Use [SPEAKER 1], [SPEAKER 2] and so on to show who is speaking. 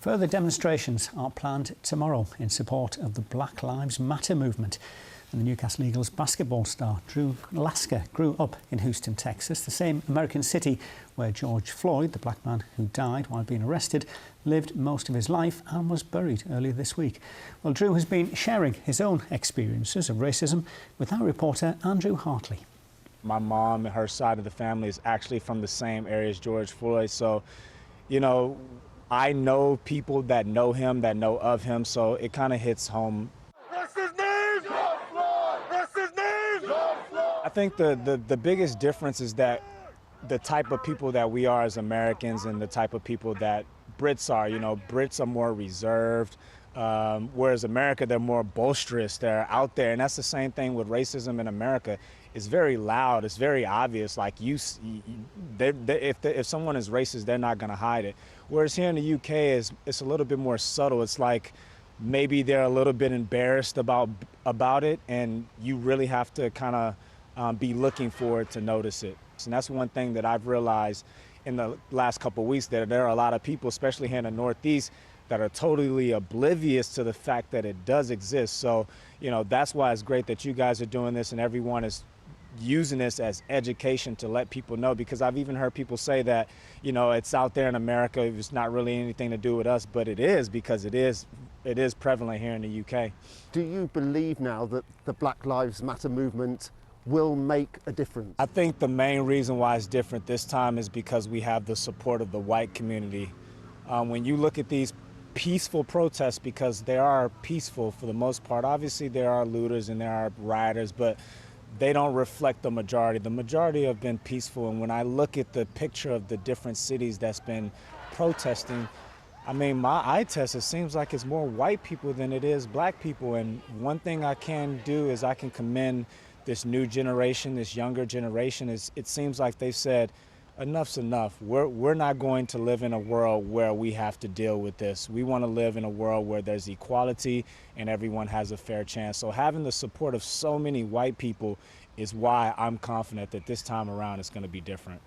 [SPEAKER 1] Further demonstrations are planned tomorrow in support of the Black Lives Matter movement. And the Newcastle Eagles basketball star Lasker grew up in Houston, Texas, the same American city where George Floyd, the black man who died while being arrested, lived most of his life and was buried earlier this week. Well, Drew has been sharing his own experiences of racism with our reporter Andrew Hartley.
[SPEAKER 2] My mom and her side of the family is actually from the same area as George Floyd, so, you know, I know people that know him, that know of him, so it kind of hits home.
[SPEAKER 3] What's his name? George Floyd! What's his name? George Floyd!
[SPEAKER 2] I think the biggest difference is that the type of people that we are as Americans and the type of people that Brits are. You know, Brits are more reserved, whereas America, they're more boisterous, they're out there. And that's the same thing with racism in America. It's very loud, it's very obvious. Like if someone is racist, they're not gonna hide it. Whereas here in the UK, it's a little bit more subtle. It's like maybe they're a little bit embarrassed about it, and you really have to kind of be looking for it to notice it. And that's one thing that I've realized in the last couple of weeks, that there are a lot of people, especially here in the Northeast, that are totally oblivious to the fact that it does exist. So, you know, that's why it's great that you guys are doing this and everyone is using this as education to let people know, because I've even heard people say that, you know, it's out there in America, it's not really anything to do with us, but it is, because it is prevalent here in the UK.
[SPEAKER 4] Do you believe now that the Black Lives Matter movement will make a difference?
[SPEAKER 2] I think the main reason why it's different this time is because we have the support of the white community. When you look at these peaceful protests, because they are peaceful for the most part, obviously there are looters and there are rioters, but they don't reflect the majority. The majority have been peaceful, and when I look at the picture of the different cities that's been protesting, I mean, my eye test, it seems like it's more white people than it is black people. And one thing I can do is I can commend this new generation, this younger generation. It seems like they said, enough's enough. We're not going to live in a world where we have to deal with this. We want to live in a world where there's equality and everyone has a fair chance. So having the support of so many white people is why I'm confident that this time around it's going to be different.